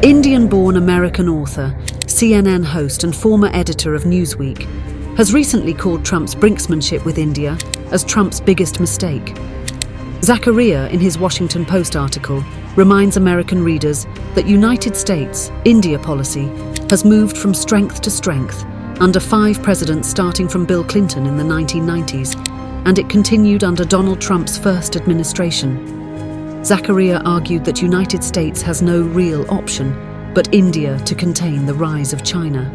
Indian-born American author, CNN host and former editor of Newsweek, has recently called Trump's brinksmanship with India as Trump's biggest mistake. Zachariah, in his Washington Post article, reminds American readers that United States-India policy has moved from strength to strength under 5 presidents starting from Bill Clinton in the 1990s, and it continued under Donald Trump's first administration. Zachariah argued that United States has no real option but India to contain the rise of China.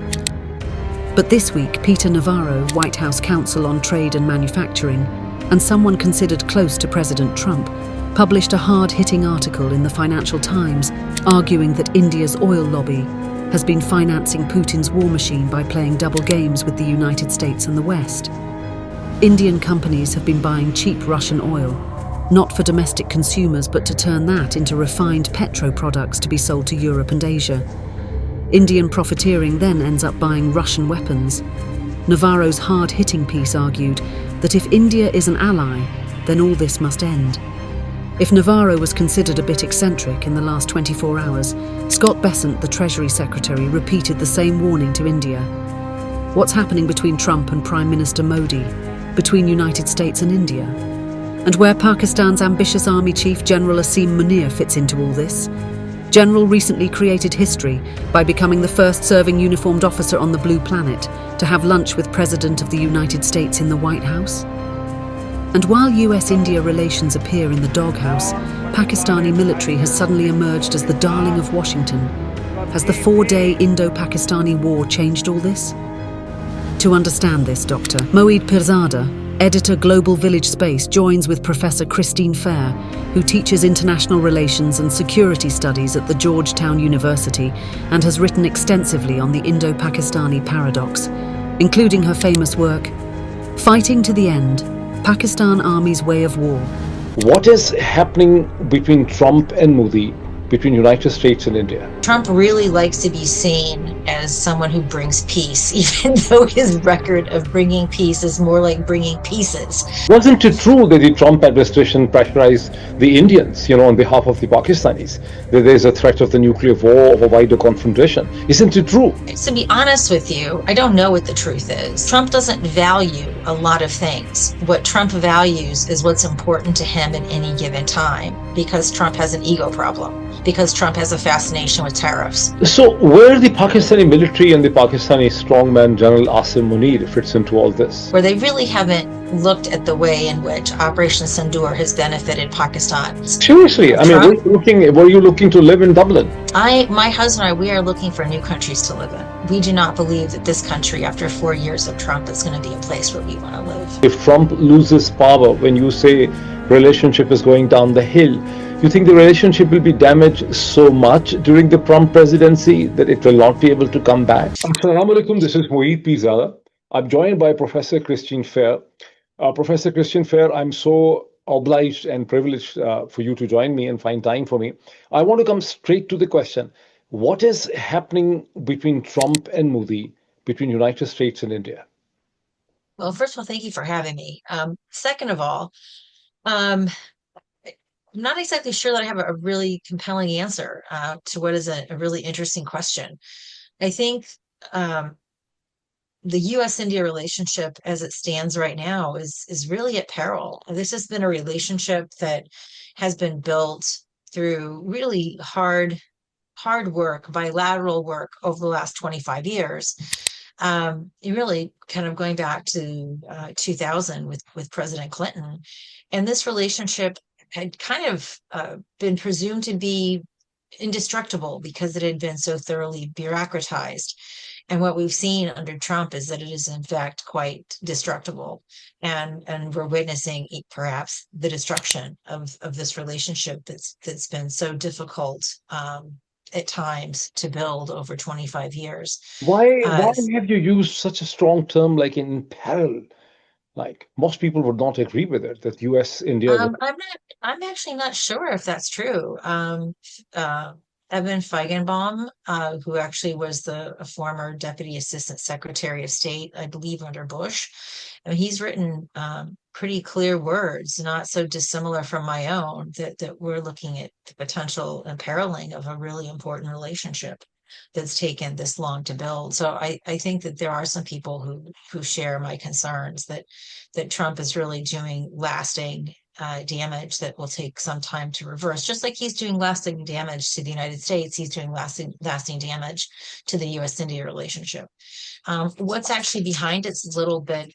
But this week, Peter Navarro, White House counsel on trade and manufacturing, and someone considered close to President Trump, published a hard-hitting article in the Financial Times arguing that India's oil lobby has been financing Putin's war machine by playing double games with the United States and the West. Indian companies have been buying cheap Russian oil, not for domestic consumers but to turn that into refined petro-products to be sold to Europe and Asia. Indian profiteering then ends up buying Russian weapons. Navarro's hard-hitting piece argued that if India is an ally, then all this must end. If Navarro was considered a bit eccentric in the last 24 hours, Scott Bessent, the Treasury Secretary, repeated the same warning to India. What's happening between Trump and Prime Minister Modi, between United States and India? And where Pakistan's ambitious army chief General Asim Munir fits into all this? General recently created history by becoming the first serving uniformed officer on the Blue Planet to have lunch with President of the United States in the White House. And while US-India relations appear in the doghouse, Pakistani military has suddenly emerged as the darling of Washington. Has the 4-day Indo-Pakistani war changed all this? To understand this, Dr. Moeed Pirzada, editor Global Village Space, joins with Professor Christine Fair, who teaches international relations and security studies at the Georgetown University and has written extensively on the Indo-Pakistani paradox, including her famous work, Fighting to the End, Pakistan Army's Way of War. What is happening between Trump and Modi, between United States and India? Trump really likes to be seen as someone who brings peace, even though his record of bringing peace is more like bringing pieces. Wasn't it true that the Trump administration pressurized the Indians, on behalf of the Pakistanis, that there's a threat of the nuclear war, of a wider confrontation? Isn't it true? To be honest with you, I don't know what the truth is. Trump doesn't value a lot of things. What Trump values is what's important to him at any given time, because Trump has an ego problem, because Trump has a fascination with tariffs. So where the Pakistani military and the Pakistani strongman General Asim Munir fits into all this? Where they really haven't looked at the way in which Operation Sindoor has benefited Pakistan. Seriously, were you looking to live in Dublin? My husband and I, we are looking for new countries to live in. We do not believe that this country, after 4 years of Trump, is going to be a place where we want to live. If Trump loses power, when you say relationship is going down the hill, you think the relationship will be damaged so much during the Trump presidency that it will not be able to come back? Assalamu alaikum, this is Moeed Pirzada. I'm joined by Professor Christine Fair. Professor Christine Fair, I'm so obliged and privileged for you to join me and find time for me. I want to come straight to the question. What is happening between Trump and Modi, between United States and India? Well, first of all, thank you for having me. Second of all, I'm not exactly sure that I have a really compelling answer to what is a really interesting question. I think the U.S.-India relationship as it stands right now is really at peril. This has been a relationship that has been built through really hard work, bilateral work over the last 25 years. Really kind of going back to 2000 with President Clinton. And this relationship had kind of been presumed to be indestructible because it had been so thoroughly bureaucratized. And what we've seen under Trump is that it is in fact quite destructible. And we're witnessing perhaps the destruction of this relationship that's been so difficult at times to build over 25 years. Why have you used such a strong term like in peril? Like most people would not agree with it, that US, India. I'm actually not sure if that's true. Evan Feigenbaum, who actually was a former Deputy Assistant Secretary of State, I believe under Bush, and he's written pretty clear words, not so dissimilar from my own, that we're looking at the potential imperiling of a really important relationship that's taken this long to build. So I think that there are some people who share my concerns that Trump is really doing lasting damage that will take some time to reverse. Just like he's doing lasting damage to the United States, he's doing lasting damage to the U.S.-India relationship. What's actually behind it's a little bit,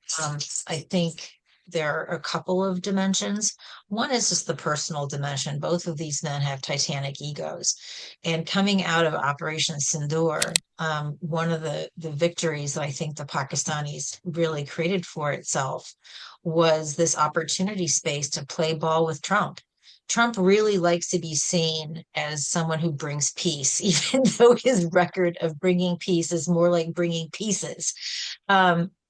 I think there are a couple of dimensions. One is just the personal dimension. Both of these men have titanic egos. And coming out of Operation Sindoor, one of the victories that I think the Pakistanis really created for itself was this opportunity space to play ball with Trump. Trump really likes to be seen as someone who brings peace, even though his record of bringing peace is more like bringing pieces.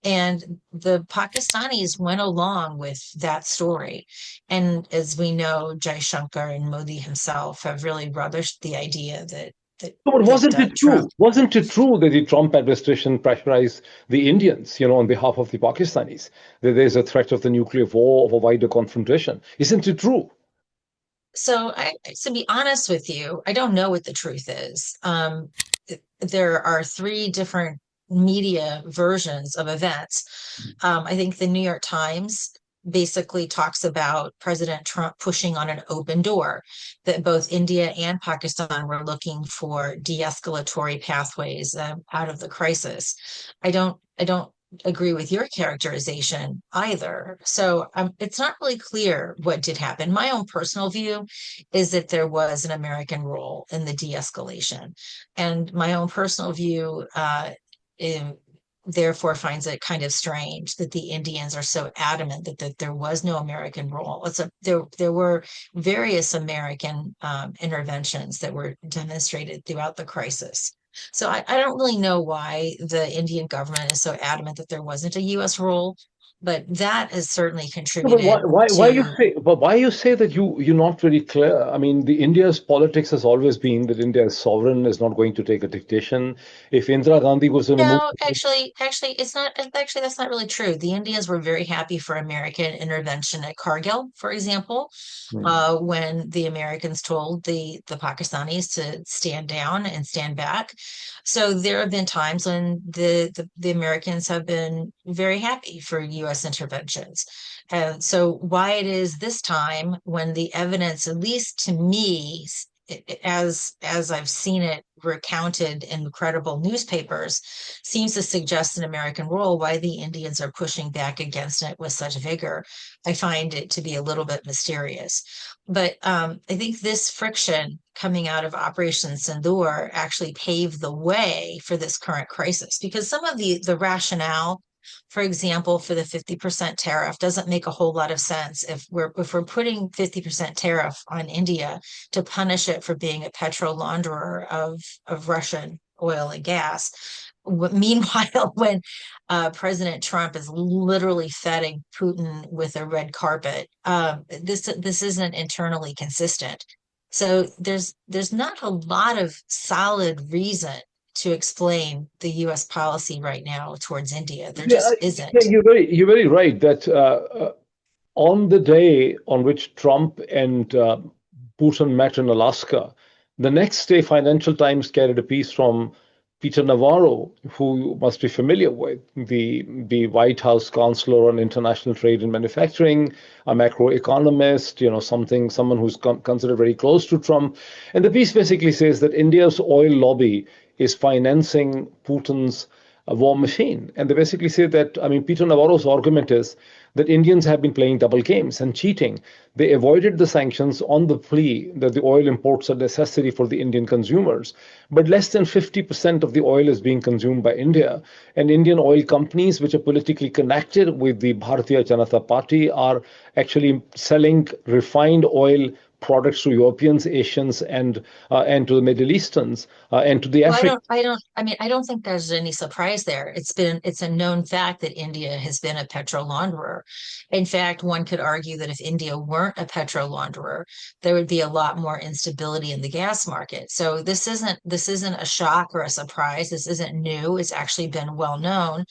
And the Pakistanis went along with that story. And as we know, Jaishankar and Modi himself have really relished the idea that But wasn't it true? Trump. Wasn't it true that the Trump administration pressurized the Indians, on behalf of the Pakistanis, that there's a threat of the nuclear war, of a wider confrontation? Isn't it true? So, to be honest with you, I don't know what the truth is. There are three different media versions of events. I think the New York Times basically talks about President Trump pushing on an open door, that both India and Pakistan were looking for de-escalatory pathways out of the crisis. I don't agree with your characterization either. So it's not really clear what did happen. My own personal view is that there was an American role in the de-escalation. And my own personal view therefore finds it kind of strange that the Indians are so adamant that there was no American role. There were various American interventions that were demonstrated throughout the crisis. So I don't really know why the Indian government is so adamant that there wasn't a U.S. role, but that has certainly But contributed why you say that you're not very clear? I mean, the India's politics has always been that India is sovereign, is not going to take a dictation. If Indira Gandhi was in a move, No, actually, it's not. Actually, that's not really true. The Indians were very happy for American intervention at Kargil, for example, when the Americans told the Pakistanis to stand down and stand back. So there have been times when the Americans have been very happy for U.S. interventions. And so why it is this time when the evidence, at least to me, as I've seen it recounted in credible newspapers, seems to suggest an American role, why the Indians are pushing back against it with such vigor. I find it to be a little bit mysterious. But I think this friction coming out of Operation Sindoor actually paved the way for this current crisis, because some of the rationale, for example, for the 50% tariff doesn't make a whole lot of sense if we're putting 50% tariff on India to punish it for being a petro launderer of Russian oil and gas. Meanwhile, when President Trump is literally feting Putin with a red carpet, this isn't internally consistent. So there's not a lot of solid reason to explain the U.S. policy right now towards India. There just isn't. Yeah, you're very right that on the day on which Trump and Putin met in Alaska, the next day Financial Times carried a piece from Peter Navarro, who you must be familiar with, the White House counselor on international trade and manufacturing, a macroeconomist, someone who's considered very close to Trump. And the piece basically says that India's oil lobby is financing Putin's war machine. And they basically say that, Peter Navarro's argument is that Indians have been playing double games and cheating. They avoided the sanctions on the plea that the oil imports are necessary for the Indian consumers. But less than 50% of the oil is being consumed by India. And Indian oil companies, which are politically connected with the Bharatiya Janata Party, are actually selling refined oil products to Europeans, Asians, and to the Middle Easterns and to the Well, Africans. I don't think there's any surprise there. It's a known fact that India has been a petro launderer. In fact, one could argue that if India weren't a petro launderer, there would be a lot more instability in the gas market. So this isn't a shock or a surprise. This isn't new. It's actually been well known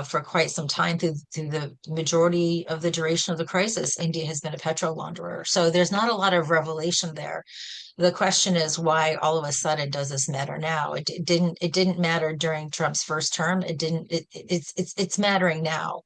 for quite some time through the majority of the duration of the crisis. India has been a petro launderer. So there's not a lot of revelation there. The question is, why all of a sudden does this matter now? It didn't matter during Trump's first term. It's mattering now.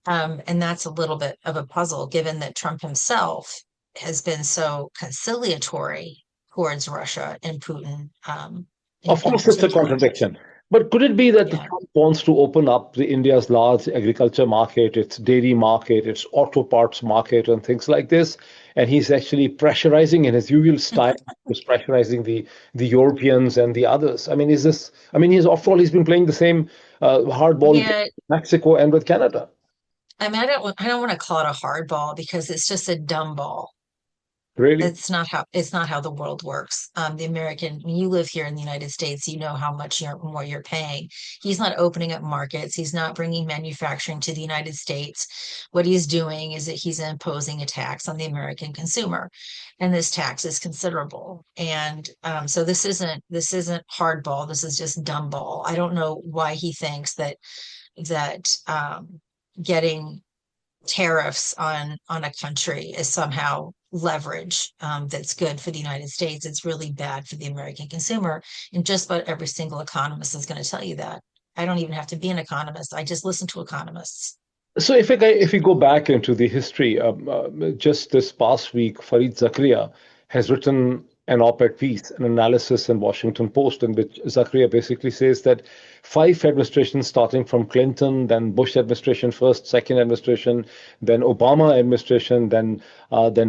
And that's a little bit of a puzzle, given that Trump himself has been so conciliatory towards Russia and Putin. Of In course, it's a particular. contradiction. But could it be that Yeah. Trump wants to open up India's large agriculture market, its dairy market, its auto parts market, and things like this? And he's actually pressurizing in his usual style, he's pressurizing the Europeans and the others. I mean, is this? I mean, he's after all, he's been playing the same hardball game Yeah. with Mexico and with Canada. I mean, I don't want to call it a hard ball because it's just a dumb ball. Really? It's not how the world works. When you live here in the United States, you know how much more you're paying. He's not opening up markets. He's not bringing manufacturing to the United States. What he's doing is that he's imposing a tax on the American consumer, and this tax is considerable. And so this isn't hardball. This is just dumb ball. I don't know why he thinks that getting tariffs on a country is somehow leverage that's good for the United States. It's really bad for the American consumer. And just about every single economist is going to tell you that. I don't even have to be an economist. I just listen to economists. So if we go back into the history, just this past week, Fareed Zakaria has written an op-ed piece, an analysis in Washington Post, in which Zakaria basically says that 5 administrations, starting from Clinton, then Bush administration first, second administration, then Obama administration, then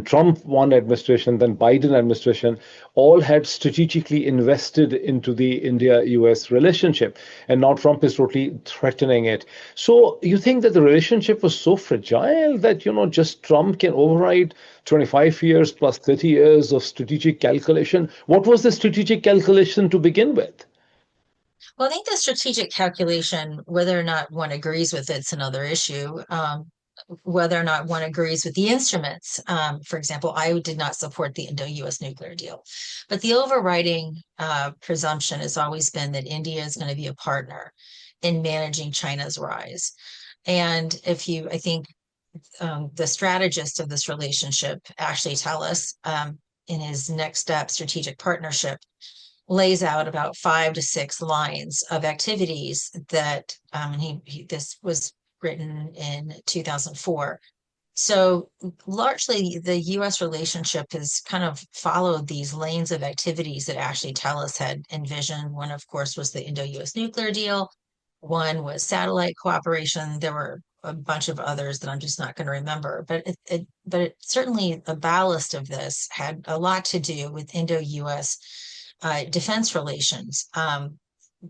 Trump one administration, then Biden administration, all had strategically invested into the India-US relationship, and now Trump is totally threatening it. So you think that the relationship was so fragile that just Trump can override 25 years plus 30 years of strategic calculation? What was the strategic calculation to begin with? Well, I think the strategic calculation, whether or not one agrees with it's another issue. Whether or not one agrees with the instruments. For example, I did not support the Indo-US nuclear deal, but the overriding presumption has always been that India is going to be a partner in managing China's rise. And I think the strategist of this relationship, Ashley Tellis, in his Next Step strategic partnership, lays out about 5 to 6 lines of activities that this was written in 2004. So largely the US relationship has kind of followed these lanes of activities that Ashley Tellis had envisioned. One, of course, was the Indo-US nuclear deal. One was satellite cooperation. There were a bunch of others that I'm just not going to remember, but it certainly the ballast of this had a lot to do with Indo-US defense relations.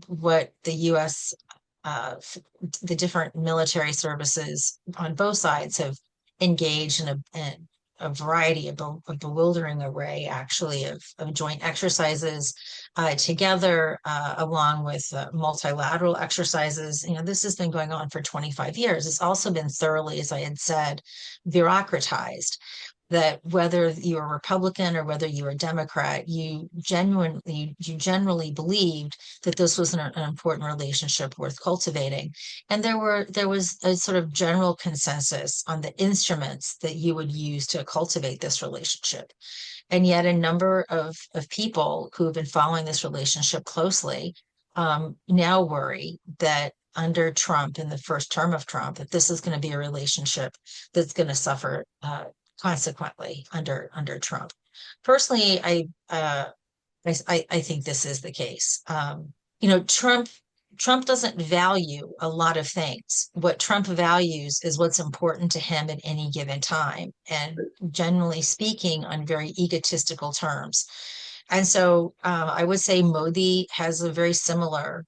What the U.S. The different military services on both sides have engaged in a variety of a bewildering array, actually, of joint exercises together, along with multilateral exercises. This has been going on for 25 years. It's also been thoroughly, as I had said, bureaucratized. That whether you're a Republican or whether you're a Democrat, you generally believed that this was an important relationship worth cultivating. And there was a sort of general consensus on the instruments that you would use to cultivate this relationship. And yet a number of people who have been following this relationship closely now worry that under Trump, in the first term of Trump, that this is going to be a relationship that's going to suffer consequently under Trump. Personally, I think this is the case. Trump doesn't value a lot of things. What Trump values is what's important to him at any given time, and generally speaking, on very egotistical terms. And so I would say Modi has a very similar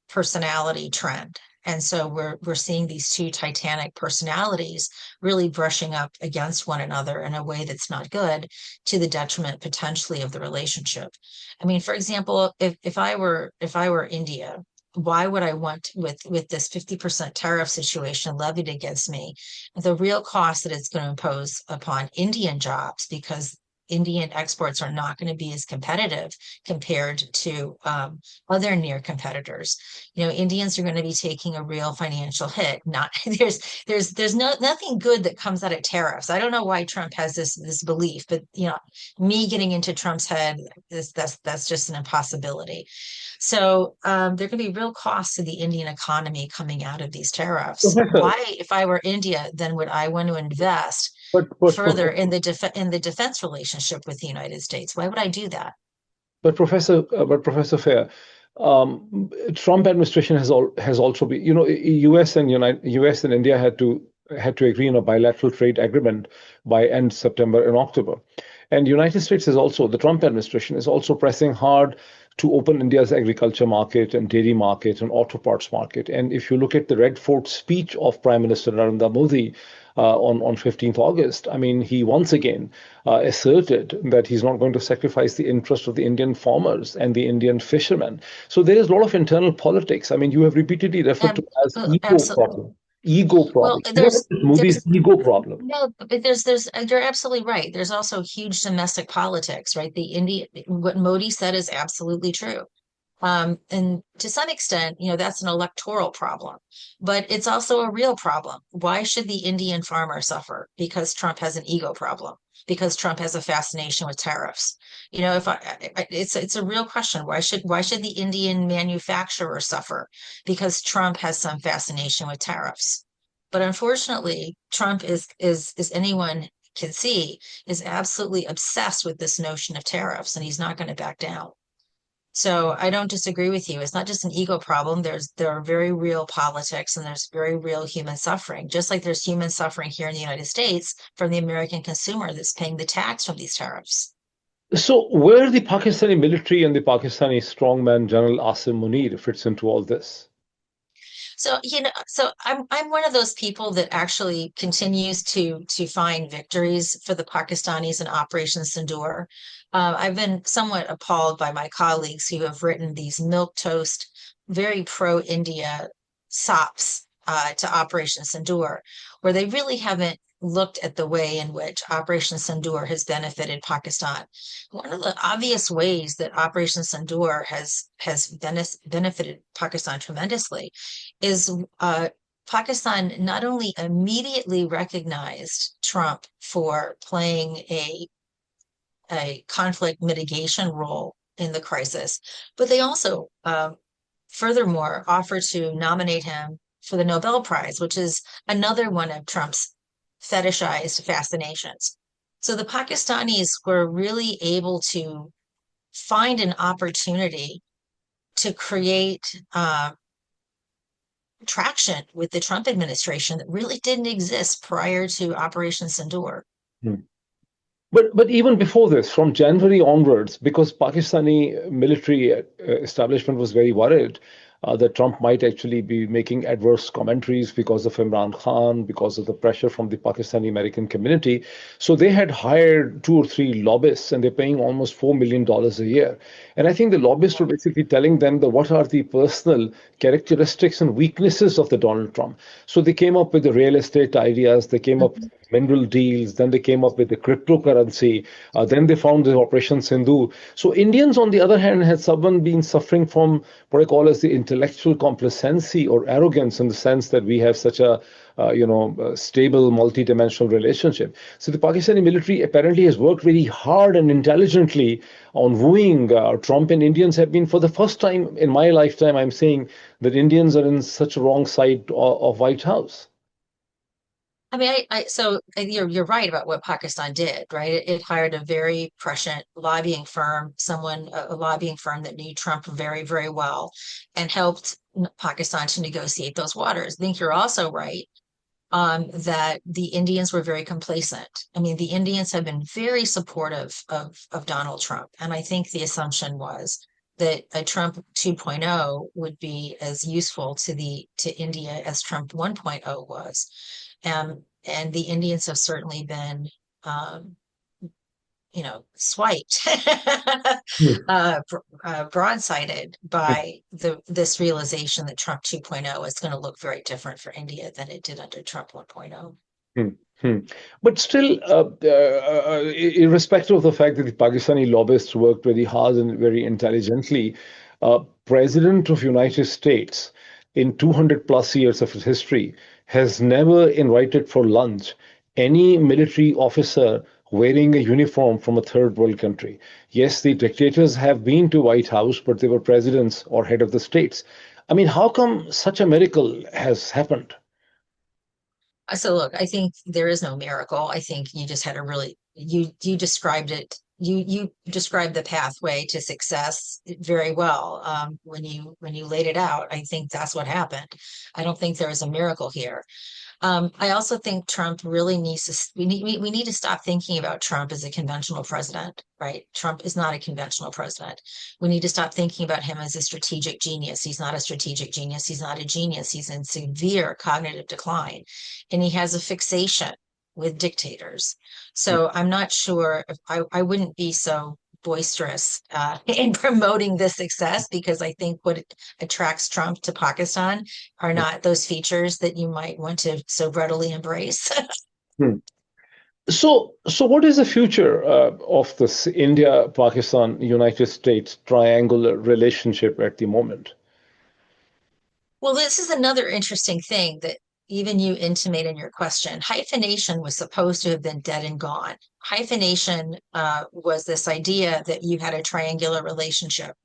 personality trend. And so we're seeing these two titanic personalities really brushing up against one another in a way that's not good, to the detriment potentially of the relationship. I mean, for example, if I were India, why would I want, with this 50% tariff situation levied against me, the real cost that it's going to impose upon Indian jobs, because Indian exports are not going to be as competitive compared to other near competitors. You know, Indians are going to be taking a real financial hit. Not there's nothing good that comes out of tariffs. I don't know why Trump has this belief, but you know, me getting into Trump's head, that's just an impossibility. So there are going to be real costs to the Indian economy coming out of these tariffs. Professor, Why, if I were India, then would I want to invest but further Professor, in the defense relationship with the United States? Why would I do that? Professor Fair, Trump administration has also been, U.S. and India had to agree on a bilateral trade agreement by end September and October, and United States is also, the Trump administration is also pressing hard to open India's agriculture market and dairy market and auto parts market. And if you look at the Red Fort speech of Prime Minister Narendra Modi on 15th August, I mean, he once again asserted that he's not going to sacrifice the interest of the Indian farmers and the Indian fishermen. So there is a lot of internal politics. I mean, you have repeatedly referred to Um, it as ego Absolutely. problem. Ego Well, problem. What is Modi's there's ego problem? no, but there's you're absolutely right. There's also huge domestic politics, right? What Modi said is absolutely true. And to some extent, you know, that's an electoral problem, but it's also a real problem. Why should the Indian farmer suffer? Because Trump has an ego problem, because Trump has a fascination with tariffs. You know, it's a real question. Why should the Indian manufacturer suffer? Because Trump has some fascination with tariffs. But unfortunately, Trump is anyone can see, is absolutely obsessed with this notion of tariffs, and he's not going to back down. So I don't disagree with you. It's not just an ego problem. There are very real politics, and there's very real human suffering. Just like there's human suffering here in the United States from the American consumer that's paying the tax from these tariffs. So where the Pakistani military and the Pakistani strongman General Asim Munir fits into all this? So, you know, so I'm one of those people that actually continues to find victories for the Pakistanis in Operation Sindoor. I've been somewhat appalled by my colleagues who have written these milquetoast, very pro-India sops to Operation Sindoor, where they really haven't looked at the way in which Operation Sindoor has benefited Pakistan. One of the obvious ways that Operation Sindoor has benefited Pakistan tremendously is Pakistan not only immediately recognized Trump for playing a conflict mitigation role in the crisis, but they also, furthermore, offered to nominate him for the Nobel Prize, which is another one of Trump's fetishized fascinations. So the Pakistanis were really able to find an opportunity to create traction with the Trump administration that really didn't exist prior to Operation Sindoor. Hmm. But even before this, from January onwards, because Pakistani military establishment was very worried that Trump might actually be making adverse commentaries because of Imran Khan, because of the pressure from the Pakistani American community. So they had hired 2 or 3 lobbyists, and they're paying almost $4 million a year. And I think the lobbyists were basically telling them that what are the personal characteristics and weaknesses of the Donald Trump. So they came up with the real estate ideas, they came up with mineral deals, then they came up with the cryptocurrency, then they found the Operation Sindhu. So Indians, on the other hand, had someone been suffering from what I call as the intellectual complacency or arrogance, in the sense that we have such a stable, multi-dimensional relationship. So the Pakistani military apparently has worked very hard and intelligently on wooing Trump, and Indians have been, for the first time in my lifetime, I'm saying that Indians are in such a wrong side of White House. I mean, so you're right about what Pakistan did, right? It hired a very prescient lobbying firm, a lobbying firm that knew Trump very, very well, and helped Pakistan to negotiate those waters. I think you're also right that the Indians were very complacent. I mean, the Indians have been very supportive of Donald Trump, and I think the assumption was that a Trump 2.0 would be as useful to India as Trump 1.0 was. And the Indians have certainly been, um, swiped, Hmm. broadsided by this realization that Trump 2.0 is going to look very different for India than it did under Trump 1.0. Hmm, hmm. But still, irrespective of the fact that the Pakistani lobbyists worked very hard and very intelligently, President of United States in 200 plus years of its history has never invited for lunch any military officer wearing a uniform from a third world country. Yes, the dictators have been to White House, but they were presidents or head of the states. I mean, how come such a miracle has happened? So look, I think there is no miracle. I think you just had a really you described it. You described the pathway to success very well when you laid it out. I think that's what happened. I don't think there is a miracle here. I also think Trump really needs to, we need to stop thinking about Trump as a conventional president, right? Trump is not a conventional president. We need to stop thinking about him as a strategic genius. He's not a strategic genius. He's not a genius. He's in severe cognitive decline, and he has a fixation with dictators. So I'm not sure if I wouldn't be so boisterous in promoting this success, because I think what attracts Trump to Pakistan are not those features that you might want to so readily embrace. Hmm. So what is the future of this India, Pakistan, United States triangular relationship at the moment? Well, this is another interesting thing that even you intimate in your question. Hyphenation was supposed to have been dead and gone. Hyphenation was this idea that you had a triangular relationship.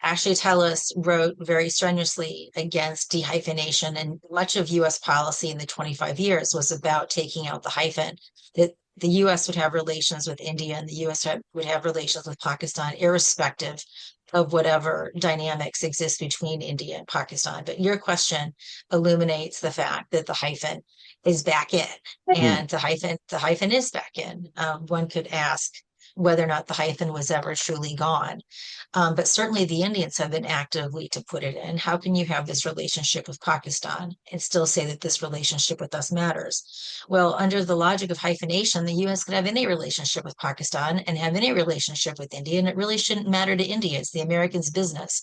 Actually, Tellus wrote very strenuously against dehyphenation, and much of US policy in the 25 years was about taking out the hyphen. That the US would have relations with India and the US would have relations with Pakistan, irrespective of whatever dynamics exist between India and Pakistan. But your question illuminates the fact that the hyphen is back in, Hmm. and the hyphen is back in. One could ask whether or not the hyphen was ever truly gone. But certainly the Indians have been actively to put it in. How can you have this relationship with Pakistan and still say that this relationship with us matters? Well, under the logic of hyphenation, the US could have any relationship with Pakistan and have any relationship with India, and it really shouldn't matter to India. It's the Americans' business.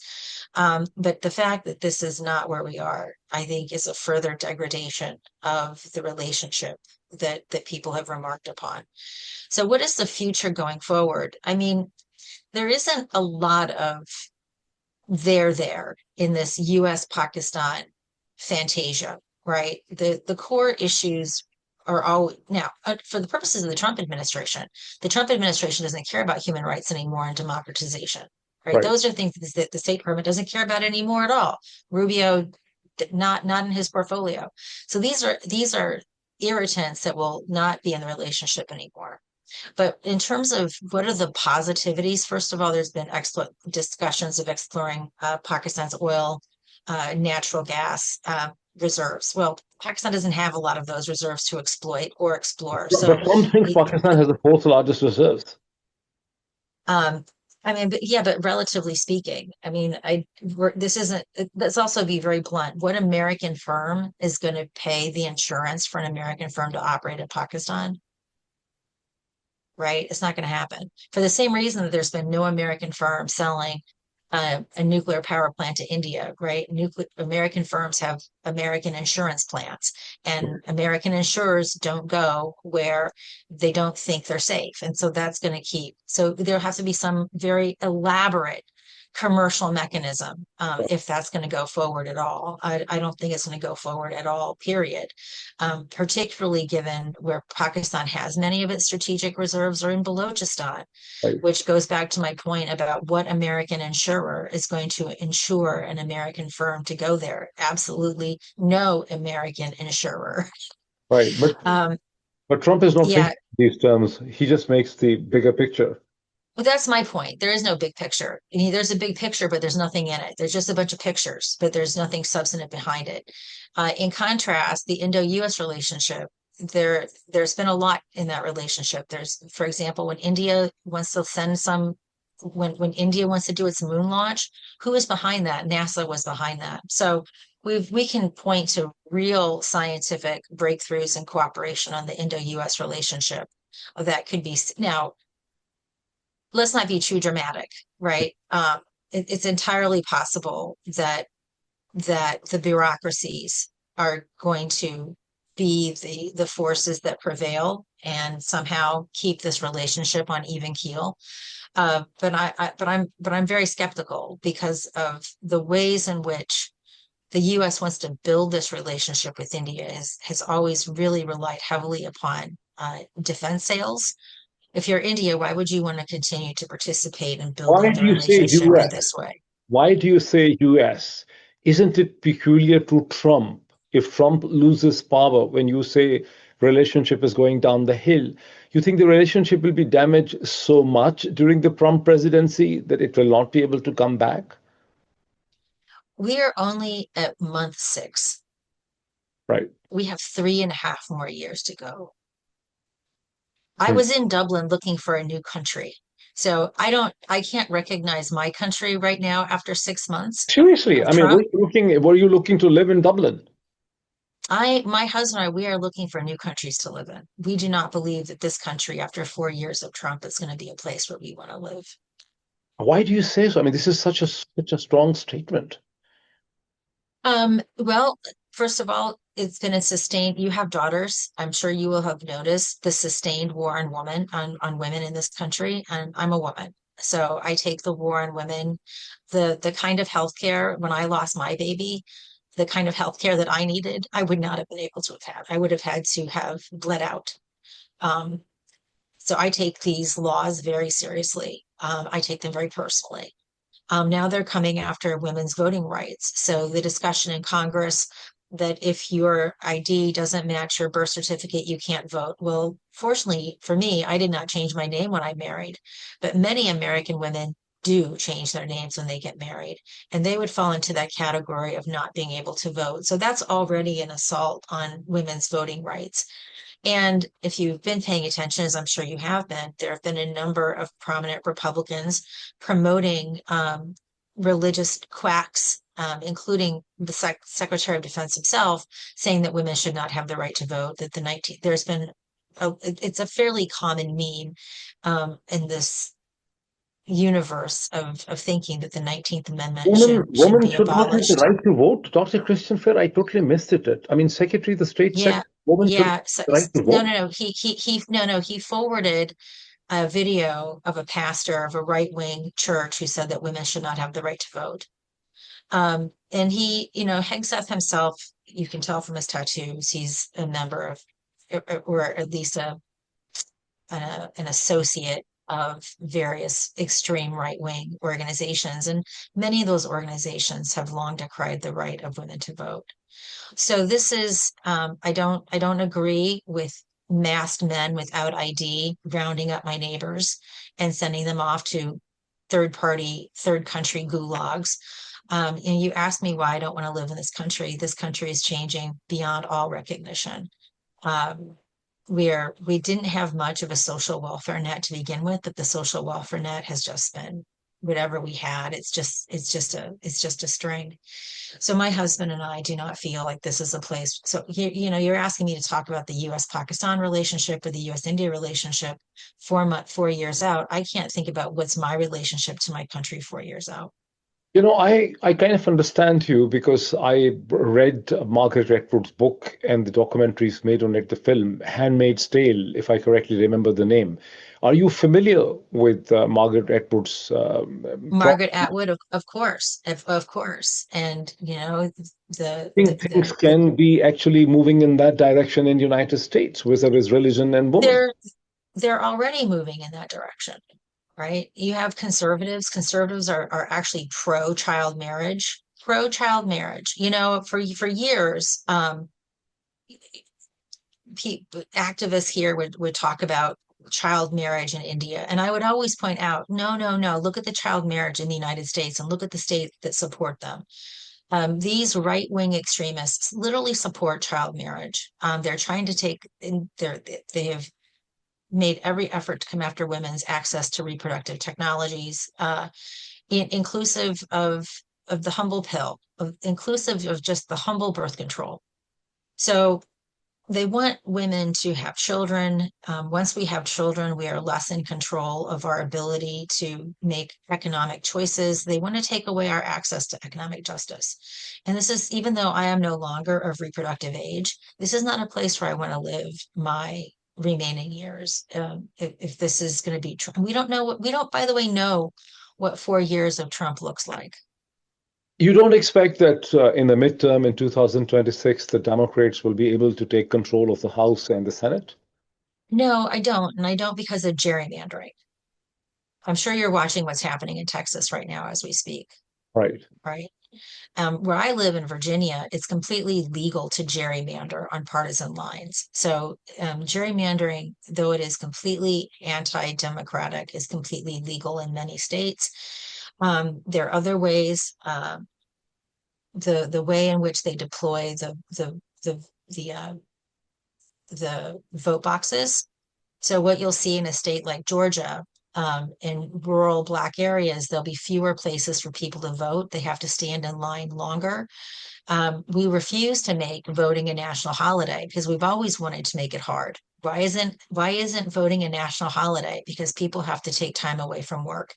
But the fact that this is not where we are, I think, is a further degradation of the relationship that people have remarked upon. So what is the future going forward? I mean, there isn't a lot of there in this US Pakistan fantasia, right? The core issues are all now for the purposes of the Trump administration doesn't care about human rights anymore and democratization, right? Right. Those are things that the State Department doesn't care about anymore at all. Rubio, not in his portfolio. So these are irritants that will not be in the relationship anymore. But in terms of what are the positivities, first of all, there's been excellent discussions of exploring Pakistan's oil, natural gas reserves. Well, Pakistan doesn't have a lot of those reserves to exploit or explore. So, But some think Pakistan has the fourth largest reserves. um, I mean, but yeah, but relatively speaking, I mean, this isn't, let's also be very blunt. What American firm is going to pay the insurance for an American firm to operate in Pakistan? Right? It's not going to happen. For the same reason that there's been no American firm selling a nuclear power plant to India, right? American firms have American insurance plans, and American insurers don't go where they don't think they're safe. And so that's going to keep, so there has to be some very elaborate commercial mechanism if that's going to go forward at all. I don't think it's going to go forward at all, period. Particularly given where Pakistan has many of its strategic reserves are in Balochistan, Right. which goes back to my point about what American insurer is going to insure an American firm to go there. Absolutely no American insurer. Right. Um, But Trump is not yeah, thinking in these terms. He just makes the bigger picture. well, that's my point. There is no big picture. I mean, there's a big picture, but there's nothing in it. There's just a bunch of pictures, but there's nothing substantive behind it. In contrast, the Indo-US relationship, there's been a lot in that relationship. There's, for example, when India wants to send some when India wants to do its moon launch, who is behind that? NASA was behind that. So we can point to real scientific breakthroughs and cooperation on the Indo-US relationship that could be now. Let's not be too dramatic, right? It's entirely possible that the bureaucracies are going to be the forces that prevail and somehow keep this relationship on even keel. But I'm very skeptical because of the ways in which the U.S. wants to build this relationship with India has always really relied heavily upon defense sales. If you're India, why would you want to continue to participate in Why building the do you say relationship in US? this way? Why do you say US? Isn't it peculiar to Trump? If Trump loses power, when you say relationship is going down the hill, you think the relationship will be damaged so much during the Trump presidency that it will not be able to come back? We are only at month 6. Right. We have 3.5 more years to go. I Hmm. was in Dublin looking for a new country. So I can't recognize my country right now after 6 months Seriously, of I mean, Trump. were you looking to live in Dublin? My husband and I, we are looking for new countries to live in. We do not believe that this country, after 4 years of Trump, is going to be a place where we want to live. Why do you say so? I mean, this is such a strong statement. Well, first of all, it's been a sustained, you have daughters. I'm sure you will have noticed the sustained war on women in this country. And I'm a woman. So I take the war on women, the kind of healthcare when I lost my baby, the kind of healthcare that I needed, I would not have been able to have had. I would have had to have bled out. Um, so I take these laws very seriously. I take them very personally. Now they're coming after women's voting rights. So the discussion in Congress that if your ID doesn't match your birth certificate, you can't vote. Well, fortunately for me, I did not change my name when I married, but many American women do change their names when they get married, and they would fall into that category of not being able to vote. So that's already an assault on women's voting rights. And if you've been paying attention, as I'm sure you have been, there have been a number of prominent Republicans promoting religious quacks, including the Secretary of Defense himself, saying that women should not have the right to vote. That the 19th, there's been, it's a fairly common meme in this universe of thinking that the 19th Amendment should Women be should not have the abolished. right to vote. Dr. Christian Fair, I totally missed it. I mean, Secretary of the State said Yeah, women should yeah. have So, the right to no, vote. no, no. He forwarded a video of a pastor of a right-wing church who said that women should not have the right to vote. And he, Hegseth himself, you can tell from his tattoos, he's a member of, or at least an associate of various extreme right-wing organizations. And many of those organizations have long decried the right of women to vote. So this is, I don't agree with masked men without ID rounding up my neighbors and sending them off to third country gulags. And you asked me why I don't want to live in this country. This country is changing beyond all recognition. Um, we didn't have much of a social welfare net to begin with, but the social welfare net has just been whatever we had. It's just a string. So my husband and I do not feel like this is a place. So you're asking me to talk about the U.S.-Pakistan relationship or the U.S.-India relationship 4 years out. I can't think about what's my relationship to my country 4 years out. I kind of understand you because I read Margaret Atwood's book and the documentaries made on it, the film Handmaid's Tale, if I correctly remember the name. Are you familiar with Margaret Atwood's Margaret Atwood, of course, of course, and the the things the, the can be actually moving in that direction in the United States, whether it's religion and women? they're they're already moving in that direction, right? You have conservatives. Conservatives are actually pro-child marriage, pro-child marriage. For years, activists here would talk about child marriage in India. And I would always point out, no, no, no, look at the child marriage in the United States and look at the states that support them. These right-wing extremists literally support child marriage. They're trying to take, they have made every effort to come after women's access to reproductive technologies, inclusive of the humble pill, inclusive of just the humble birth control. So they want women to have children. Once we have children, we are less in control of our ability to make economic choices. They want to take away our access to economic justice. And this is, even though I am no longer of reproductive age, this is not a place where I want to live my remaining years. If this is going to be Trump, we don't know we don't, by the way, know what 4 years of Trump looks like. You don't expect that in the midterm in 2026, the Democrats will be able to take control of the House and the Senate? No, I don't. And I don't because of gerrymandering. I'm sure you're watching what's happening in Texas right now as we speak, Right. right? Where I live in Virginia, it's completely legal to gerrymander on partisan lines. So gerrymandering, though it is completely anti-democratic, is completely legal in many states. There are other ways. The way in which they deploy the vote boxes. So what you'll see in a state like Georgia, in rural Black areas, there'll be fewer places for people to vote. They have to stand in line longer. We refuse to make voting a national holiday because we've always wanted to make it hard. Why isn't voting a national holiday? Because people have to take time away from work,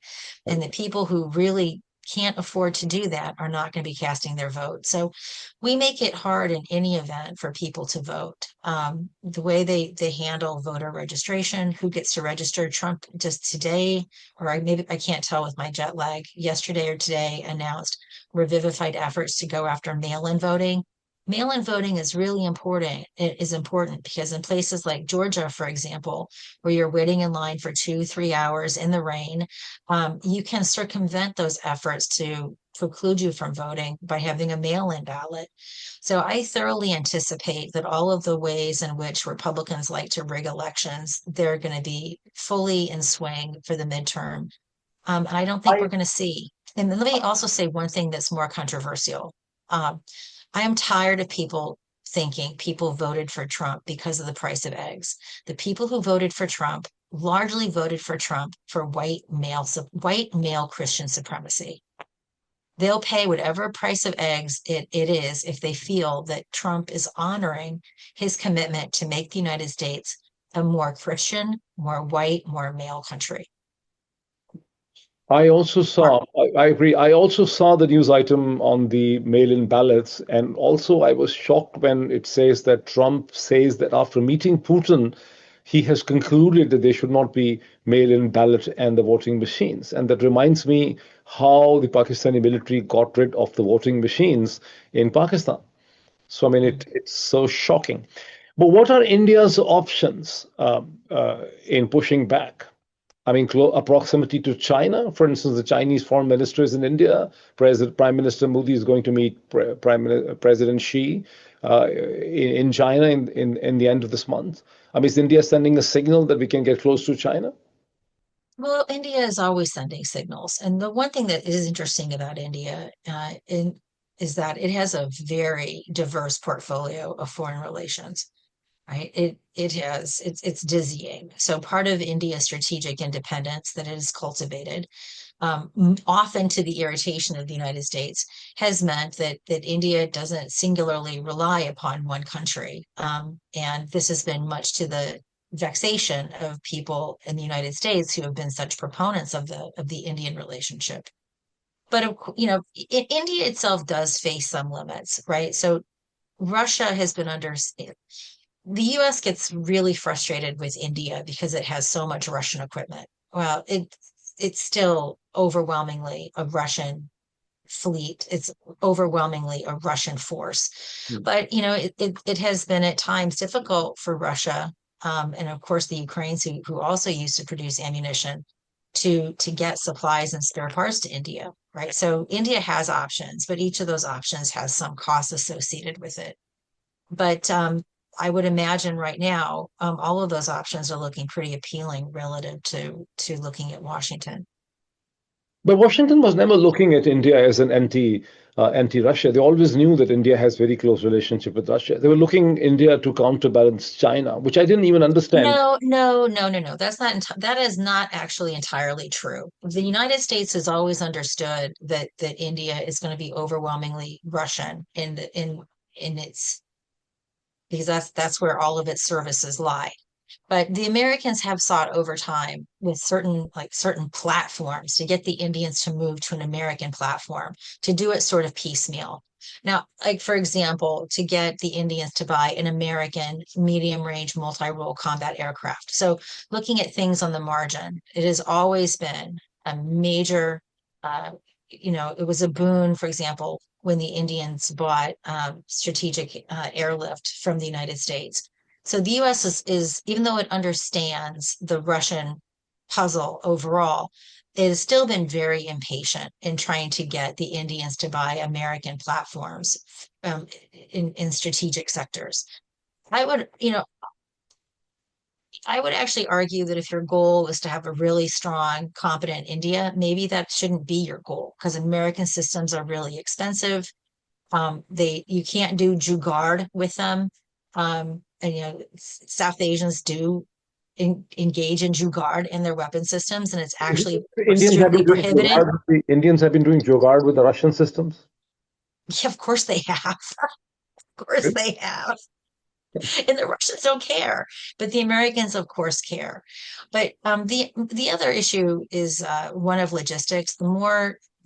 and the people who really can't afford to do that are not going to be casting their vote. So we make it hard in any event for people to vote. The way they handle voter registration, who gets to register. Trump just today, maybe I can't tell with my jet lag, yesterday or today announced revivified efforts to go after mail-in voting. Mail-in voting is really important. It is important because in places like Georgia, for example, where you're waiting in line for 2-3 hours in the rain, you can circumvent those efforts to preclude you from voting by having a mail-in ballot. So I thoroughly anticipate that all of the ways in which Republicans like to rig elections, they're going to be fully in swing for the midterm. And I don't think we're going to see. And let me also say one thing that's more controversial. I am tired of people thinking people voted for Trump because of the price of eggs. The people who voted for Trump largely voted for Trump for white male Christian supremacy. They'll pay whatever price of eggs it is if they feel that Trump is honoring his commitment to make the United States a more Christian, more white, more male country. I also saw, I agree. I also saw the news item on the mail-in ballots, and also I was shocked when it says that Trump says that after meeting Putin, he has concluded that there should not be mail-in ballot and the voting machines. And that reminds me how the Pakistani military got rid of the voting machines in Pakistan. So, I mean, it's so shocking. But what are India's options in pushing back? I mean, proximity to China. For instance, the Chinese foreign minister is in India. Prime Minister Modi is going to meet President Xi in China in the end of this month. I mean, is India sending a signal that we can get close to China? Well, India is always sending signals. And the one thing that is interesting about India is that it has a very diverse portfolio of foreign relations. Right? It's dizzying. So part of India's strategic independence that it has cultivated, often to the irritation of the United States, has meant that India doesn't singularly rely upon one country. And this has been much to the vexation of people in the United States who have been such proponents of the Indian relationship. But India itself does face some limits, right? So Russia has been under the US gets really frustrated with India because it has so much Russian equipment. Well, it's still overwhelmingly a Russian fleet. It's overwhelmingly a Russian force. But it has been at times difficult for Russia, and of course the Ukrainians who also used to produce ammunition to get supplies and spare parts to India, right? So India has options, but each of those options has some costs associated with it. But I would imagine right now, all of those options are looking pretty appealing relative to looking at Washington. But Washington was never looking at India as an anti-Russia. They always knew that India has very close relationship with Russia. They were looking India to counterbalance China, which I didn't even understand. No, no, no, no, no. That is not actually entirely true. The United States has always understood that India is going to be overwhelmingly Russian in its because that's where all of its services lie. But the Americans have sought over time with certain platforms to get the Indians to move to an American platform, to do it sort of piecemeal. Now, like for example, to get the Indians to buy an American medium range multi-role combat aircraft. So looking at things on the margin, it has always been a major, it was a boon, for example, when the Indians bought strategic airlift from the United States. So the US is, even though it understands the Russian puzzle overall, it has still been very impatient in trying to get the Indians to buy American platforms in strategic sectors. I would, you know, I would actually argue that if your goal is to have a really strong, competent India, maybe that shouldn't be your goal because American systems are really expensive. You can't do jugaad with them. And South Asians do engage in jugaad in their weapon systems, and it's actually strictly prohibited. The Indians have been doing jugaad with the Russian systems. Yeah, of course they have. Of course they have. And the Russians don't care, but the Americans, of course, care. But the other issue is one of logistics. The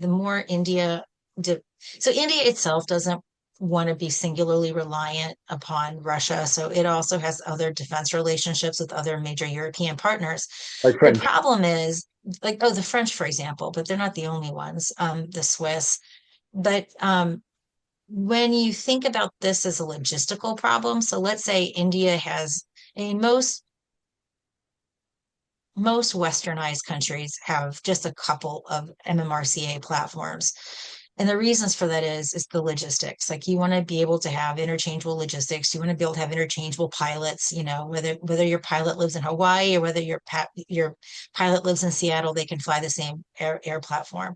more India, so India itself doesn't want to be singularly reliant upon Russia, so it also has other defense relationships with other major European partners. Like The French. problem is, like, the French, for example, but they're not the only ones. The Swiss, but when you think about this as a logistical problem, so let's say India has, I mean, most westernized countries have just a couple of MMRCA platforms. And the reasons for that is the logistics. Like you want to be able to have interchangeable logistics. You want to be able to have interchangeable pilots, whether your pilot lives in Hawaii or whether your pilot lives in Seattle, they can fly the same air platform.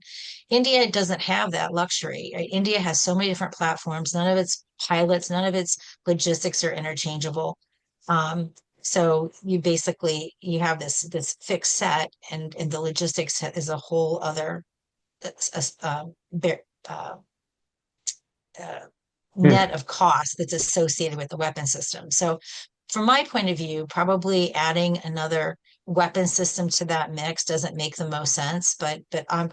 India doesn't have that luxury. Right? India has so many different platforms. None of its pilots, none of its logistics are interchangeable. So you have this fixed set, and the logistics is a whole other uh, uh, uh, net of cost that's associated with the weapon system. So, from my point of view, probably adding another weapon system to that mix doesn't make the most sense. But I'm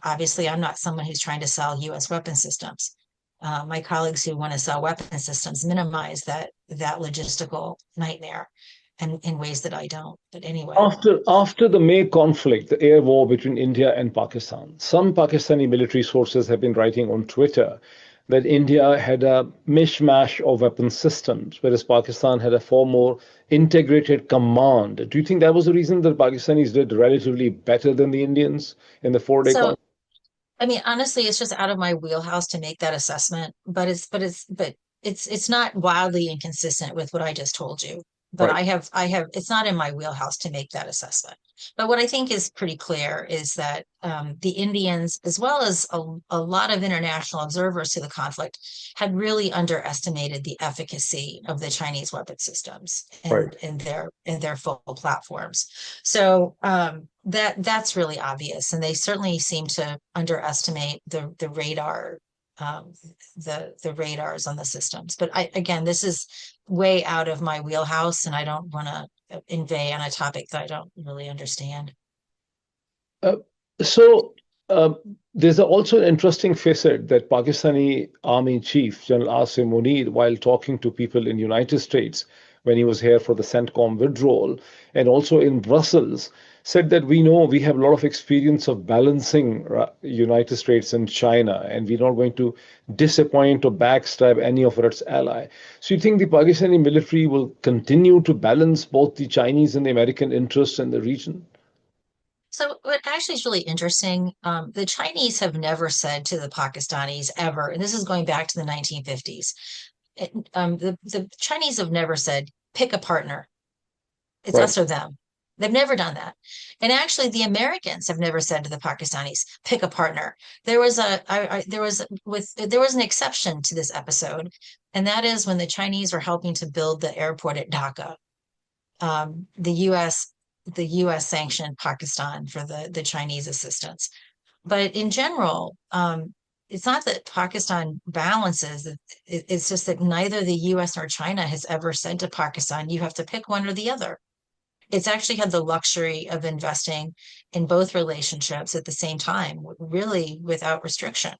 not someone who's trying to sell U.S. weapon systems. My colleagues who want to sell weapon systems minimize that logistical nightmare and in ways that I don't. But anyway. After the May conflict, the air war between India and Pakistan, some Pakistani military sources have been writing on Twitter that India had a mishmash of weapon systems, whereas Pakistan had a far more integrated command. Do you think that was the reason that Pakistanis did relatively better than the Indians in the 4-day So conflict? I mean, honestly, it's just out of my wheelhouse to make that assessment, but it's not wildly inconsistent with what I just told you. But Right. it's not in my wheelhouse to make that assessment. But what I think is pretty clear is that the Indians, as well as a lot of international observers to the conflict, had really underestimated the efficacy of the Chinese weapon systems Right. and in their full platforms. So that's really obvious, and they certainly seem to underestimate the radar, um, the radars on the systems. But again, this is way out of my wheelhouse, and I don't want to inveigh on a topic that I don't really understand. Uh, so uh, there's also an interesting facet that Pakistani Army Chief General Asim Munir, while talking to people in United States when he was here for the CENTCOM withdrawal, and also in Brussels, said that we know we have a lot of experience of balancing United States and China, and we're not going to disappoint or backstab any of its ally. So you think the Pakistani military will continue to balance both the Chinese and the American interests in the region? So what actually is really interesting, the Chinese have never said to the Pakistanis ever, and this is going back to the 1950s. The Chinese have never said, pick a partner. It's Right. us or them. They've never done that. And actually, the Americans have never said to the Pakistanis, pick a partner. There was an exception to this episode, and that is when the Chinese were helping to build the airport at Dhaka. The US sanctioned Pakistan for the Chinese assistance. But in general, it's not that Pakistan balances. It's just that neither the US nor China has ever said to Pakistan, you have to pick one or the other. It's actually had the luxury of investing in both relationships at the same time, really without restriction.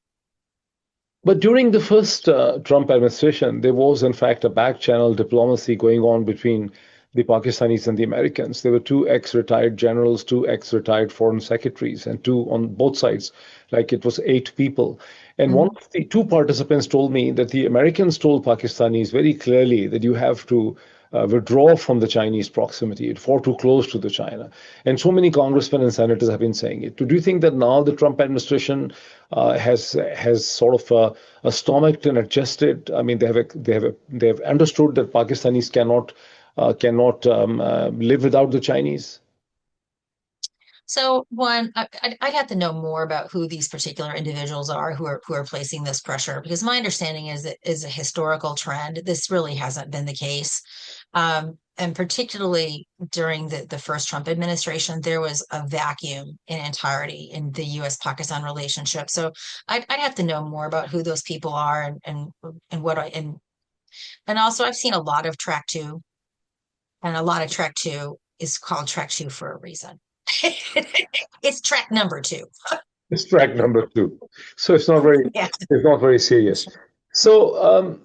But during the first Trump administration, there was, in fact, a back channel diplomacy going on between the Pakistanis and the Americans. There were two ex-retired generals, two ex-retired foreign secretaries, and two on both sides, like it was 8 people. And one of the two participants told me that the Americans told Pakistanis very clearly that you have to withdraw from the Chinese proximity. It's far too close to the China. And so many congressmen and senators have been saying it. Do you think that now the Trump administration has sort of stomached and adjusted? I mean, they have understood that Pakistanis cannot live without the Chinese. So one, I'd have to know more about who these particular individuals are who are placing this pressure, because my understanding is it is a historical trend. This really hasn't been the case. And particularly during the first Trump administration, there was a vacuum in entirety in the U.S.-Pakistan relationship. So I'd have to know more about who those people are and also I've seen a lot of track two, and a lot of track two is called track two for a reason. It's track number 2. It's track number 2. So it's not very Yeah. it's not very serious. So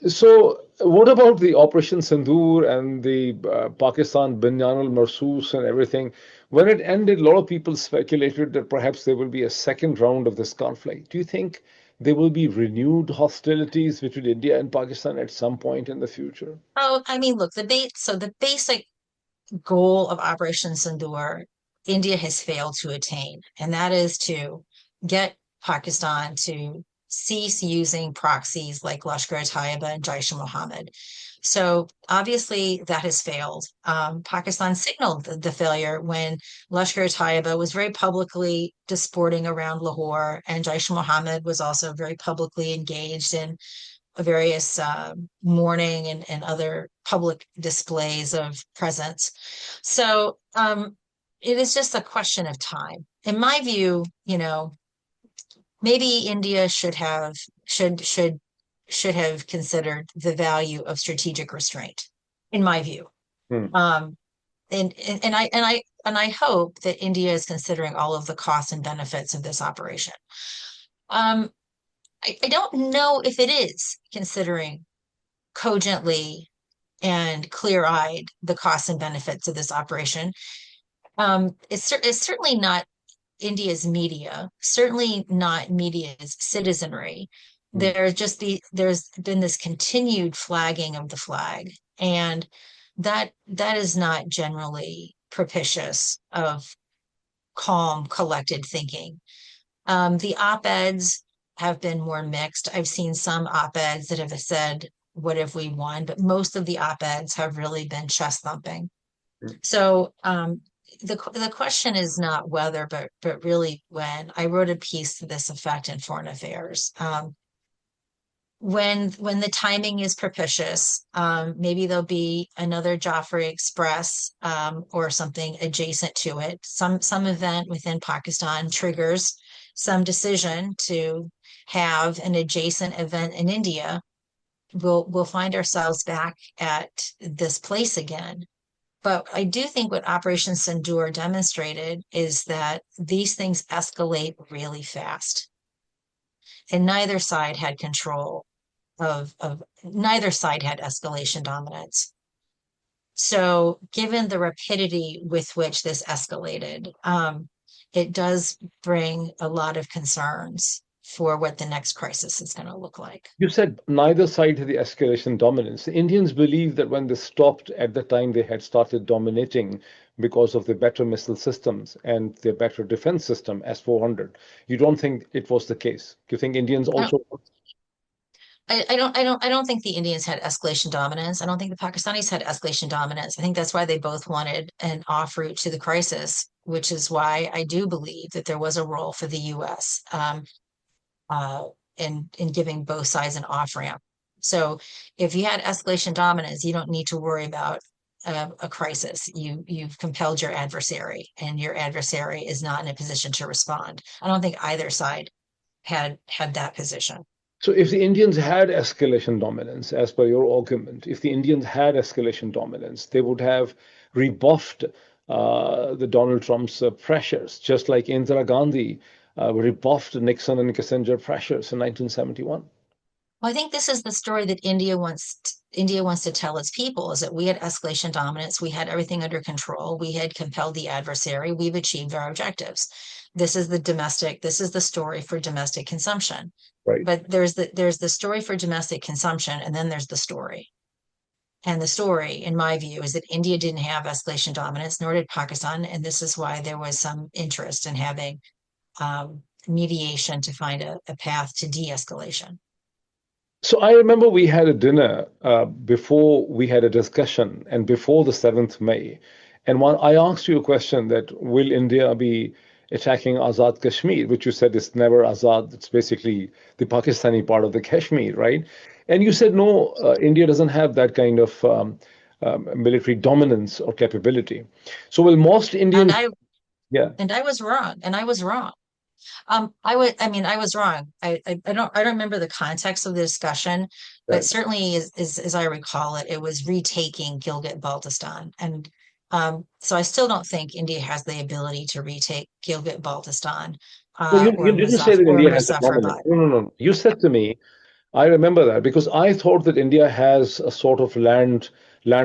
so what about the Operation Sindoor and the Pakistan Binyan al-Marsus and everything? When it ended, a lot of people speculated that perhaps there will be a second round of this conflict. Do you think there will be renewed hostilities between India and Pakistan at some point in the future? Oh, I mean, look, the basic goal of Operation Sindoor, India has failed to attain, and that is to get Pakistan to cease using proxies like Lashkar-e-Taiba and Jaish-e-Mohammed. So obviously that has failed. Pakistan signaled the failure when Lashkar-e-Taiba was very publicly disporting around Lahore, and Jaish-e-Mohammed was also very publicly engaged in various mourning and other public displays of presence. So it is just a question of time. In my view, maybe India should have considered the value of strategic restraint, in my view. And I hope that India is considering all of the costs and benefits of this operation. I don't know if it is considering cogently and clear-eyed the costs and benefits of this operation. It's certainly not India's media, certainly not media's citizenry. There's been this continued flagging of the flag, and that is not generally propitious of calm, collected thinking. The op-eds have been more mixed. I've seen some op-eds that have said, what have we won? But most of the op-eds have really been chest thumping. So the question is not whether, but really when. I wrote a piece to this effect in Foreign Affairs. When the timing is propitious, maybe there'll be another Joffrey Express or something adjacent to it. Some event within Pakistan triggers some decision to have an adjacent event in India. We'll find ourselves back at this place again. But I do think what Operation Sindoor demonstrated is that these things escalate really fast. And neither side had control of neither side had escalation dominance. So given the rapidity with which this escalated, it does bring a lot of concerns for what the next crisis is going to look like. You said neither side had the escalation dominance. The Indians believe that when they stopped at the time they had started dominating because of the better missile systems and the better defense system, S-400. You don't think it was the case? Do you think Indians also? I don't think the Indians had escalation dominance. I don't think the Pakistanis had escalation dominance. I think that's why they both wanted an off route to the crisis, which is why I do believe that there was a role for the U.S. Uh, in giving both sides an off ramp. So if you had escalation dominance, you don't need to worry about a crisis. You've compelled your adversary, and your adversary is not in a position to respond. I don't think either side had that position. So if the Indians had escalation dominance, as per your argument, if the Indians had escalation dominance, they would have rebuffed the Donald Trump's pressures, just like Indira Gandhi rebuffed Nixon and Kissinger pressures in 1971. Well, I think this is the story that India wants to tell its people is that we had escalation dominance, we had everything under control, we had compelled the adversary, we've achieved our objectives. This is the story for domestic consumption. Right. But there's the story for domestic consumption, and then there's the story. And the story, in my view, is that India didn't have escalation dominance, nor did Pakistan, and this is why there was some interest in having mediation to find a path to de-escalation. So I remember we had a dinner before we had a discussion and before the 7th May. And I asked you a question that will India be attacking Azad Kashmir, which you said is never Azad. It's basically the Pakistani part of the Kashmir, right? And you said, no, India doesn't have that kind of military dominance or capability. So will most Indians... Yeah. And I was wrong. And I was wrong. I was wrong. I don't remember the context of the discussion, but certainly as I recall it, it was retaking Gilgit-Baltistan. And so I still don't think India has the ability to retake Gilgit-Baltistan. You didn't say that India has a dominance. No. You said to me, I remember that because I thought that India has a sort of land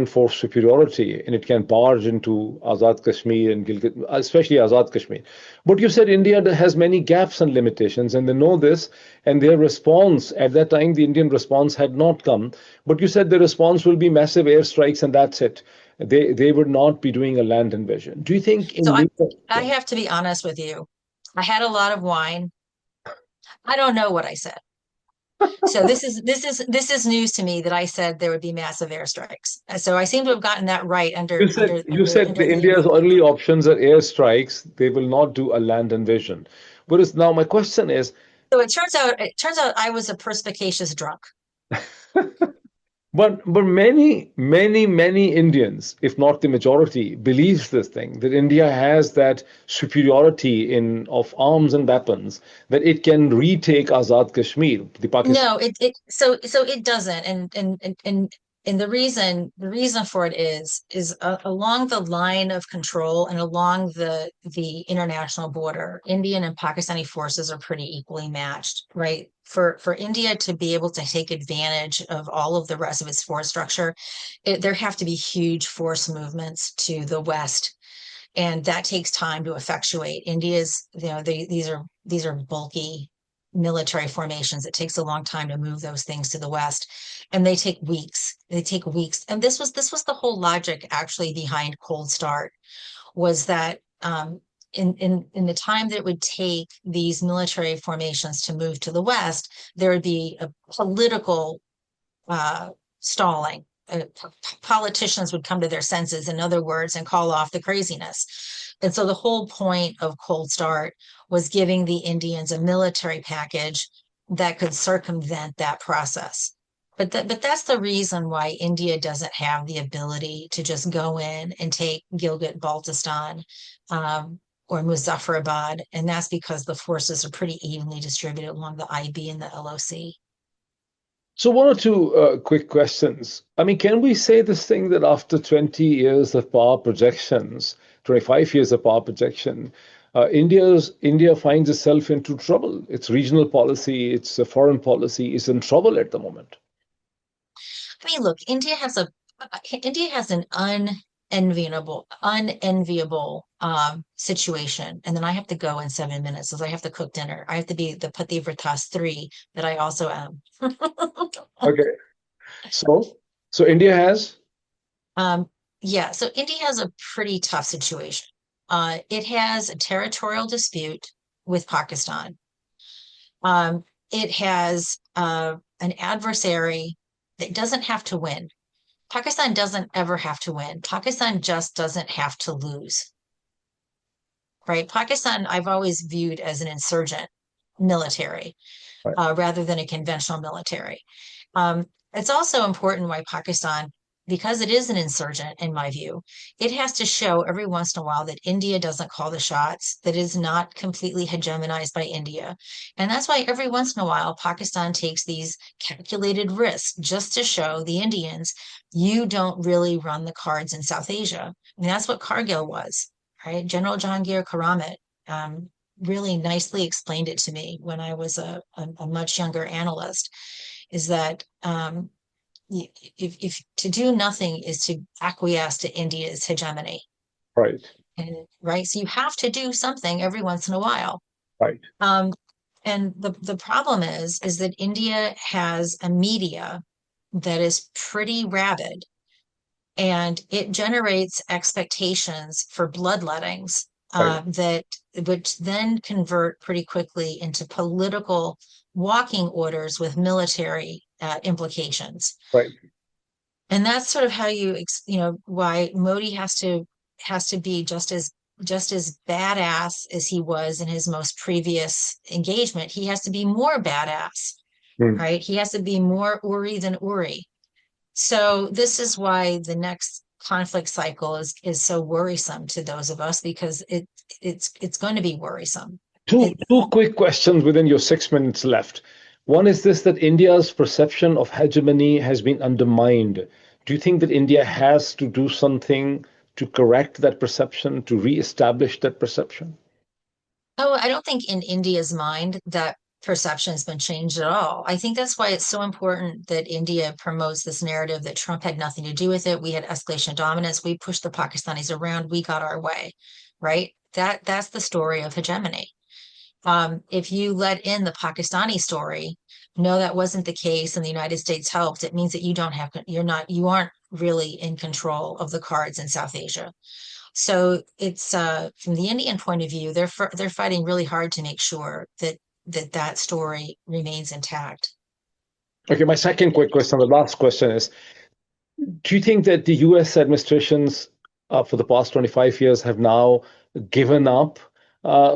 force superiority and it can barge into Azad Kashmir and Gilgit, especially Azad Kashmir. But you said India has many gaps and limitations, and they know this, and their response at that time, the Indian response had not come. But you said the response will be massive airstrikes, and that's it. They would not be doing a land invasion. Do you think? I have to be honest with you. I had a lot of wine. I don't know what I said. So this is news to me that I said there would be massive airstrikes. So I seem to have gotten that right. You said India's only options are airstrikes. They will not do a land invasion. Whereas now my question is. So it turns out I was a perspicacious drunk. But many Indians, if not the majority, believes this thing that India has that superiority of arms and weapons that it can retake Azad Kashmir. No, so it doesn't, and the reason for it is along the line of control and along the international border, Indian and Pakistani forces are pretty equally matched, right? For India to be able to take advantage of all of the rest of its force structure, there have to be huge force movements to the west, and that takes time to effectuate. India's, these are bulky military formations. It takes a long time to move those things to the west, and they take weeks. And this was the whole logic actually behind Cold Start, was that in the time that it would take these military formations to move to the west, there would be a political stalling. Politicians would come to their senses, in other words, and call off the craziness. And so the whole point of Cold Start was giving the Indians a military package that could circumvent that process. But that's the reason why India doesn't have the ability to just go in and take Gilgit-Baltistan or Muzaffarabad, and that's because the forces are pretty evenly distributed along the IB and the LOC. So one or two quick questions. I mean, can we say this thing that after 20 years of power projections, 25 years of power projection, India finds itself into trouble? Its regional policy, its foreign policy is in trouble at the moment. I mean, look, India has an unenviable situation, and then I have to go in 7 minutes because I have to cook dinner. I have to be the Pativrtas 3 that I also am. Okay, so India has so India has a pretty tough situation. It has a territorial dispute with Pakistan. It has a an adversary that doesn't have to win. Pakistan doesn't ever have to win. Pakistan just doesn't have to lose, right? Pakistan, I've always viewed as an insurgent military Right. rather than a conventional military. It's also important why Pakistan, because it is an insurgent, in my view, it has to show every once in a while that India doesn't call the shots, that it is not completely hegemonized by India. And that's why every once in a while, Pakistan takes these calculated risks just to show the Indians, you don't really run the cards in South Asia. I mean, that's what Kargil was, right? General Jahangir Karamat really nicely explained it to me when I was a much younger analyst, is that if to do nothing is to acquiesce to India's hegemony, Right. and right, so you have to do something every once in a while. Right. And the problem is that India has a media that is pretty rabid, and it generates expectations for bloodlettings Right. that which then convert pretty quickly into political walking orders with military implications. Right. And that's sort of how why Modi has to be just as badass as he was in his most previous engagement. He has to be more badass, right? He has to be more Uri than Uri. So this is why the next conflict cycle is so worrisome to those of us, because it's going to be worrisome. Two quick questions within your 6 minutes left. One is this, that India's perception of hegemony has been undermined. Do you think that India has to do something to correct that perception, to reestablish that perception? Oh, I don't think in India's mind that perception has been changed at all. I think that's why it's so important that India promotes this narrative that Trump had nothing to do with it. We had escalation of dominance. We pushed the Pakistanis around. We got our way, right? That's the story of hegemony. If you let in the Pakistani story, no, that wasn't the case, and the United States helped, it means that you aren't really in control of the cards in South Asia. So it's from the Indian point of view, they're fighting really hard to make sure that story remains intact. Okay, my second quick question, the last question is, do you think that the US administrations for the past 25 years have now given up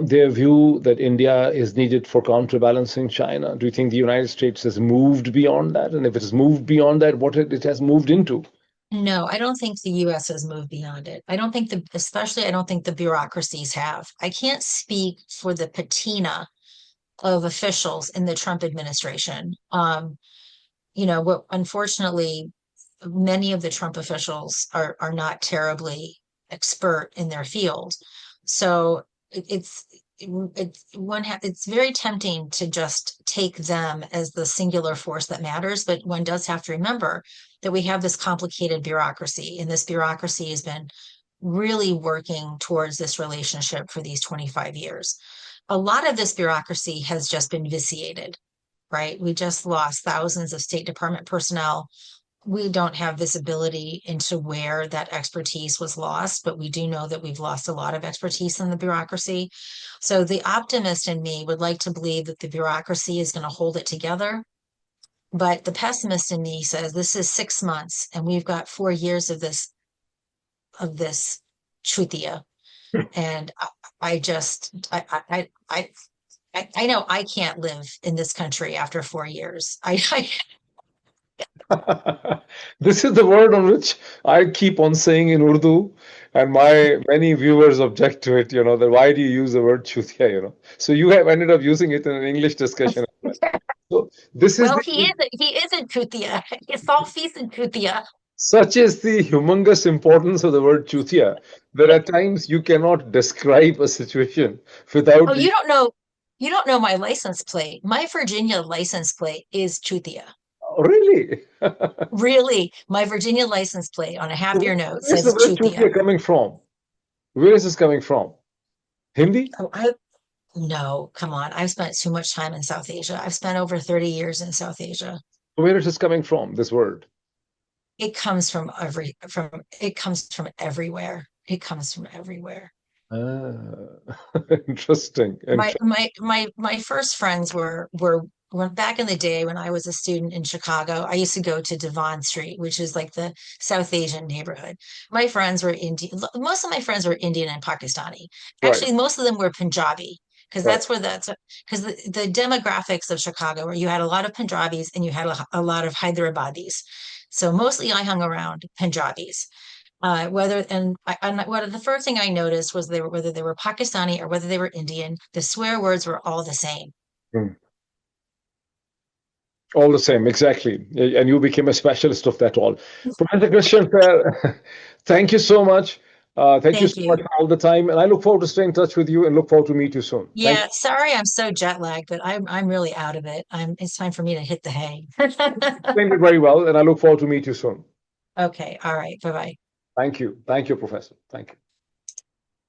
their view that India is needed for counterbalancing China? Do you think the United States has moved beyond that? And if it has moved beyond that, what it has moved into? No, I don't think the US has moved beyond it. I don't think the bureaucracies have. I can't speak for the patina of officials in the Trump administration. Unfortunately, many of the Trump officials are not terribly expert in their field. So it's very tempting to just take them as the singular force that matters, but one does have to remember that we have this complicated bureaucracy, and this bureaucracy has been really working towards this relationship for these 25 years. A lot of this bureaucracy has just been vitiated, right? We just lost thousands of State Department personnel. We don't have visibility into where that expertise was lost, but we do know that we've lost a lot of expertise in the bureaucracy. So the optimist in me would like to believe that the bureaucracy is going to hold it together. But the pessimist in me says this is 6 months and we've got 4 years of this chutia. And I know I can't live in this country after 4 years. This is the word on which I keep on saying in Urdu, and my many viewers object to it, that why do you use the word chutia, So you have ended up using it in an English discussion as well. So this is he isn't chutia. It's all feast and chutia. Such is the humongous importance of the word chutia that at times you cannot describe a situation without. Oh, you don't know my license plate. My Virginia license plate is chutia. Oh, really? Really, my Virginia license plate on a half-year note says Where's the word chutia. coming from? Where is this coming from? Hindi? Oh, no, come on. I've spent too much time in South Asia. I've spent over 30 years in South Asia. Where is this coming from, this word? It comes from everywhere. It comes from everywhere. Interesting. My first friends were back in the day when I was a student in Chicago, I used to go to Devon Street, which is like the South Asian neighborhood. My friends were Indian. Most of my friends were Indian and Pakistani. Right, Actually, most of them were Punjabi because right. because the demographics of Chicago, where you had a lot of Punjabis and you had a lot of Hyderabadis. So mostly I hung around Punjabis. What the first thing I noticed was whether they were Pakistani or whether they were Indian, the swear words were all the same. Hmm. All the same, exactly. And you became a specialist of that all. Professor Christian Fair, thank you so much. Thank you Thank so much you. for all the time. And I look forward to staying in touch with you and look forward to meet you soon. Thank Yeah, sorry I'm so jet lagged, but I'm really out of it. It's time for me to hit the hay. you. Explained it very well, and I look forward to meet you soon. Okay, all right. Bye-bye. Thank you. Thank you, Professor. Thank you.